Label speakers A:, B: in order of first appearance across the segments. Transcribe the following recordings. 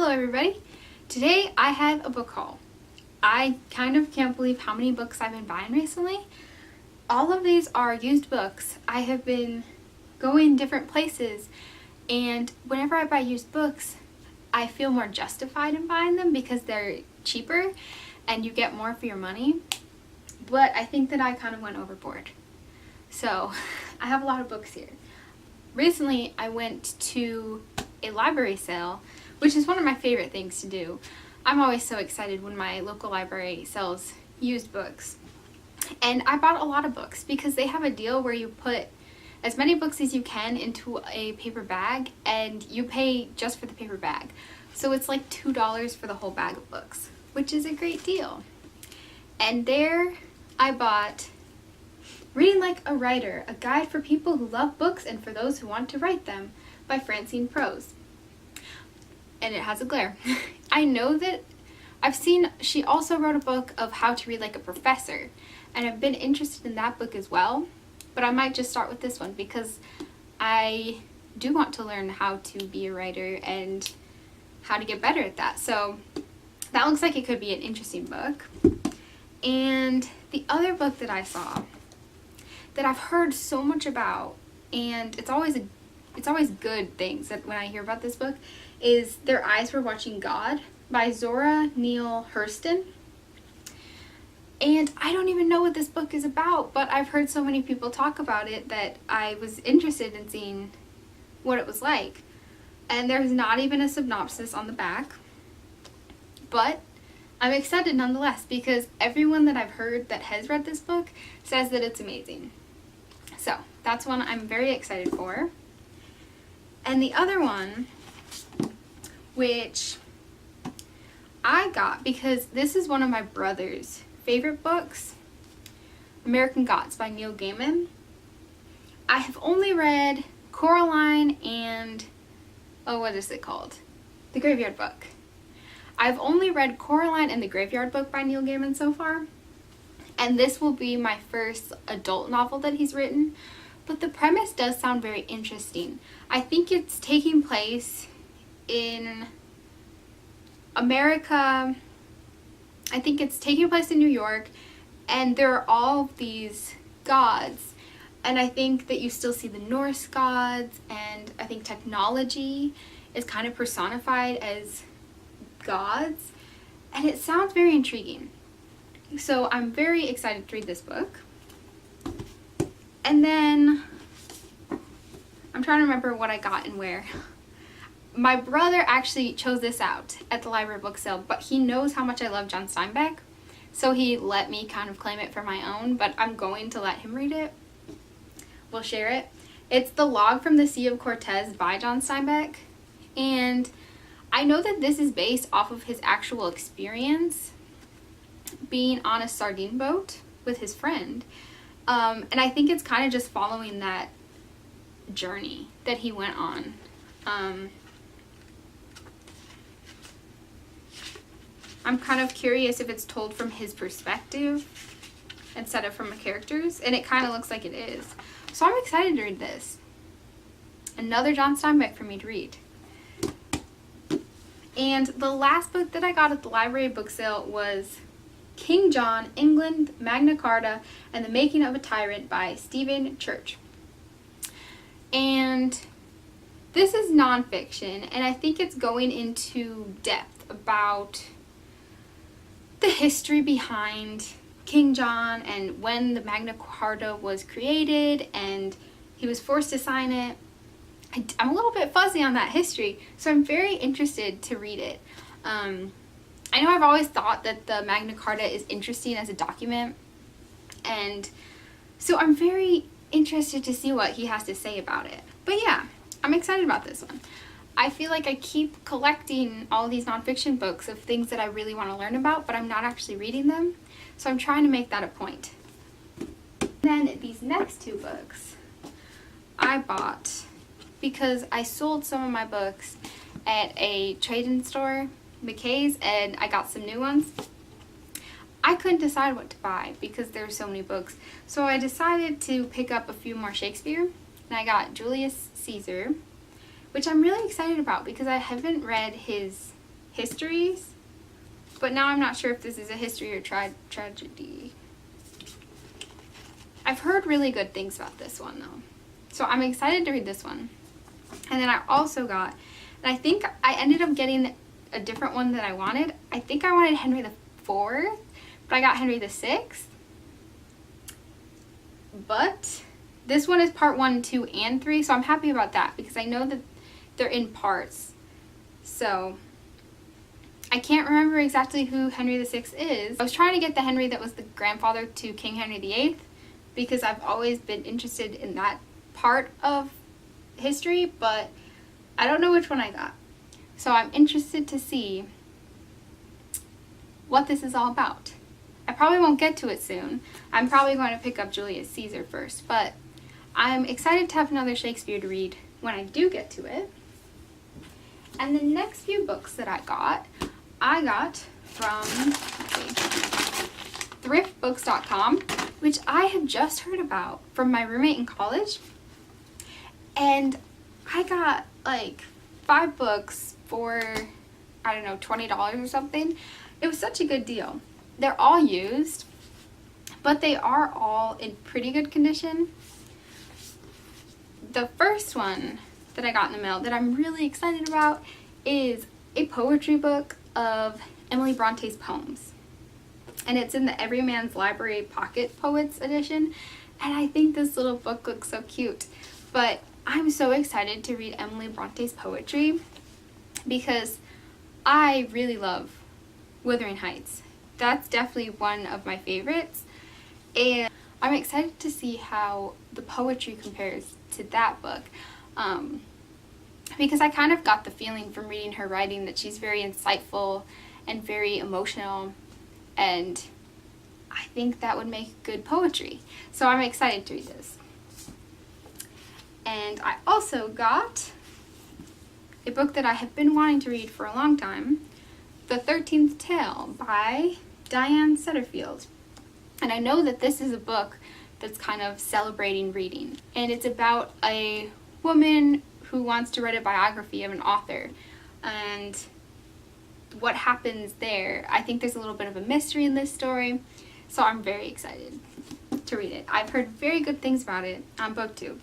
A: Hello everybody! Today I have a book haul. I kind of can't believe how many books I've been buying recently. All of these are used books. I have been going different places, and whenever I buy used books, I feel more justified in buying them because they're cheaper and you get more for your money. But I think that I kind of went overboard. So I have a lot of books here. Recently I went to a library sale, which is one of my favorite things to do. I'm always so excited when my local library sells used books. And I bought a lot of books because they have a deal where you put as many books as you can into a paper bag and you pay just for the paper bag. So it's like $2 for the whole bag of books, which is a great deal. And there I bought Reading Like a Writer, a guide for people who love books and for those who want to write them, by Francine Prose. And it has a glare. I know that I've seen she also wrote a book of how to read like a professor, and I've been interested in that book as well, but I might just start with this one because I do want to learn how to be a writer and how to get better at that. So that looks like it could be an interesting book. And the other book that I saw that I've heard so much about, and it's always good things that when I hear about this book, is Their Eyes Were Watching God by Zora, Neale, Hurston. And I don't even know what this book is about, but I've heard so many people talk about it that I was interested in seeing what it was like. And there's not even a synopsis on the back, but I'm excited nonetheless because everyone that I've heard that has read this book says that it's amazing. So that's one I'm very excited for. And the other one, which I got because this is one of my brother's favorite books, American Gods by Neil Gaiman. I have only read Coraline and, what is it called? The Graveyard Book. I've only read Coraline and the Graveyard Book by Neil Gaiman so far, and this will be my first adult novel that he's written. But the premise does sound very interesting. I think it's taking place in America. I think it's taking place in New York, and there are all these gods. And I think that you still see the Norse gods, and I think technology is kind of personified as gods. And it sounds very intriguing. So I'm very excited to read this book. And then I'm trying to remember what I got and where. My brother actually chose this out at the library book sale, but he knows how much I love John Steinbeck, so he let me kind of claim it for my own, but I'm going to let him read it. We'll share it. It's The Log from the Sea of Cortez by John Steinbeck, and I know that this is based off of his actual experience being on a sardine boat with his friend. And I think it's kind of just following that journey that he went on. I'm kind of curious if it's told from his perspective instead of from a character's, and it kind of looks like it is. So I'm excited to read this. Another John Steinbeck for me to read. And the last book that I got at the library book sale was King John, England, Magna Carta, and the Making of a Tyrant by Stephen Church. And this is nonfiction, and I think it's going into depth about the history behind King John and when the Magna Carta was created and he was forced to sign it. I'm a little bit fuzzy on that history, so I'm very interested to read it. I know I've always thought that the Magna Carta is interesting as a document, and so I'm very interested to see what he has to say about it. But yeah, I'm excited about this one. I feel like I keep collecting all these nonfiction books of things that I really want to learn about, but I'm not actually reading them, so I'm trying to make that a point. Then these next two books I bought because I sold some of my books at a trade-in store, McKay's, and I got some new ones. I couldn't decide what to buy because there were so many books, so I decided to pick up a few more Shakespeare, and I got Julius Caesar, which I'm really excited about because I haven't read his histories, but now I'm not sure if this is a history or tragedy. I've heard really good things about this one though, so I'm excited to read this one. And then I also got, and I think I ended up getting a different one that I wanted. I think I wanted Henry the IV, but I got Henry the VI. But this one is part 1, 2, and 3, so I'm happy about that because I know that they're in parts. So I can't remember exactly who Henry VI is. I was trying to get the Henry that was the grandfather to King Henry VIII because I've always been interested in that part of history, but I don't know which one I got. So I'm interested to see what this is all about. I probably won't get to it soon. I'm probably going to pick up Julius Caesar first, but I'm excited to have another Shakespeare to read when I do get to it. And the next few books that I got from thriftbooks.com, which I have just heard about from my roommate in college. And I got like 5 books for, I don't know, $20 or something. It was such a good deal. They're all used, but they are all in pretty good condition. The first one that I got in the mail that I'm really excited about is a poetry book of Emily Bronte's poems. And it's in the Everyman's Library Pocket Poets edition. And I think this little book looks so cute. But I'm so excited to read Emily Bronte's poetry because I really love Wuthering Heights. That's definitely one of my favorites. And I'm excited to see how the poetry compares to that book. Because I kind of got the feeling from reading her writing that she's very insightful and very emotional, and I think that would make good poetry. So I'm excited to read this. And I also got a book that I have been wanting to read for a long time, The 13th Tale by Diane Satterfield. And I know that this is a book that's kind of celebrating reading. And it's about a woman who wants to write a biography of an author. And what happens there, I think there's a little bit of a mystery in this story. So I'm very excited to read it. I've heard very good things about it on BookTube.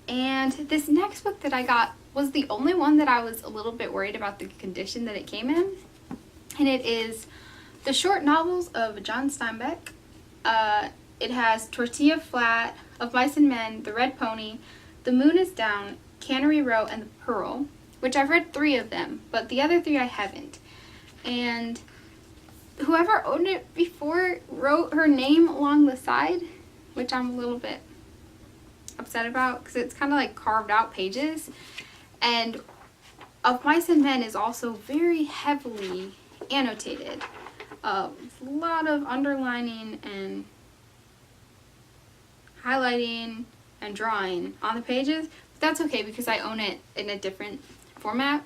A: And this next book that I got was the only one that I was a little bit worried about the condition that it came in. And it is the short novels of John Steinbeck. It has Tortilla Flat, Of Mice and Men, The Red Pony, The Moon is Down, Cannery Row, and The Pearl, which I've read 3 of them, but the other 3 I haven't. And whoever owned it before wrote her name along the side, which I'm a little bit upset about because it's kind of like carved out pages. And Of Mice and Men is also very heavily annotated. A lot of underlining and highlighting and drawing on the pages. But that's okay because I own it in a different format.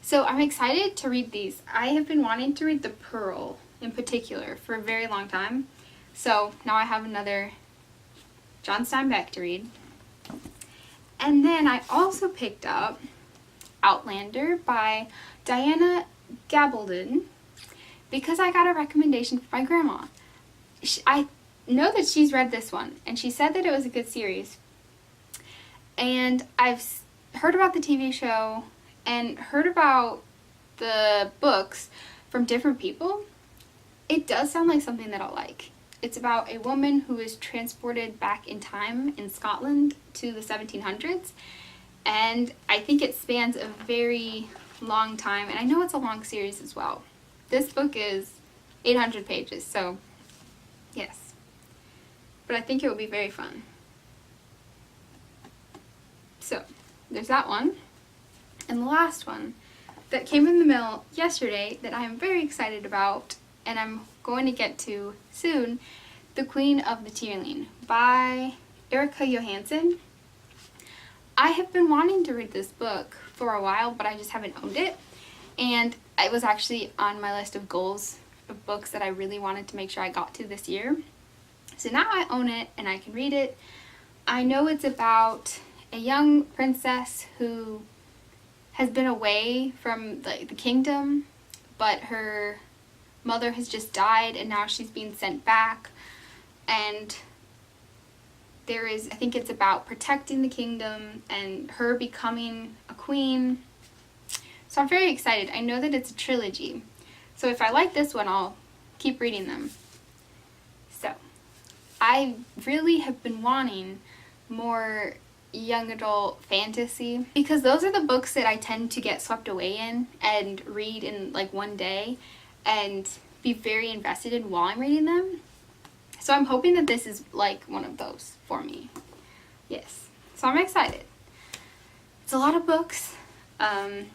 A: So I'm excited to read these. I have been wanting to read The Pearl in particular for a very long time. So now I have another John Steinbeck to read. And then I also picked up Outlander by Diana Gabaldon because I got a recommendation from my grandma. I know that she's read this one, and she said that it was a good series. And I've heard about the TV show and heard about the books from different people. It does sound like something that I'll like. It's about a woman who is transported back in time in Scotland to the 1700s. And I think it spans a very long time. And I know it's a long series as well. This book is 800 pages, so yes. But I think it would be very fun. So there's that one. And the last one that came in the mail yesterday that I am very excited about and I'm going to get to soon, The Queen of the Tearling by Erika Johanson. I have been wanting to read this book for a while, but I just haven't owned it. And it was actually on my list of goals of books that I really wanted to make sure I got to this year. So now I own it and I can read it. I know it's about a young princess who has been away from the kingdom, but her mother has just died and now she's being sent back. And there is, I think it's about protecting the kingdom and her becoming a queen. So I'm very excited. I know that it's a trilogy. So if I like this one, I'll keep reading them. So I really have been wanting more young adult fantasy, because those are the books that I tend to get swept away in and read in like one day and be very invested in while I'm reading them. So I'm hoping that this is like one of those for me. Yes. So I'm excited. It's a lot of books. I'm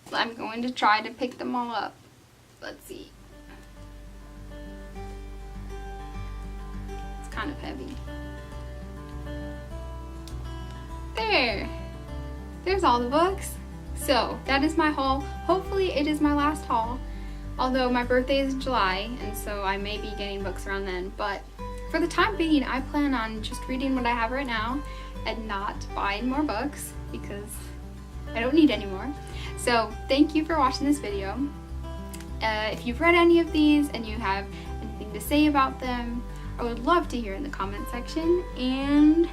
A: going to try to pick them all up. Let's see. It's kind of heavy. There's all the books. So that is my haul. Hopefully it is my last haul, although my birthday is in July and so I may be getting books around then, but for the time being I plan on just reading what I have right now and not buying more books because I don't need any more. So thank you for watching this video. If you've read any of these and you have anything to say about them, I would love to hear in the comment section, and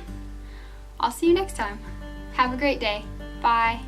A: I'll see you next time. Have a great day. Bye.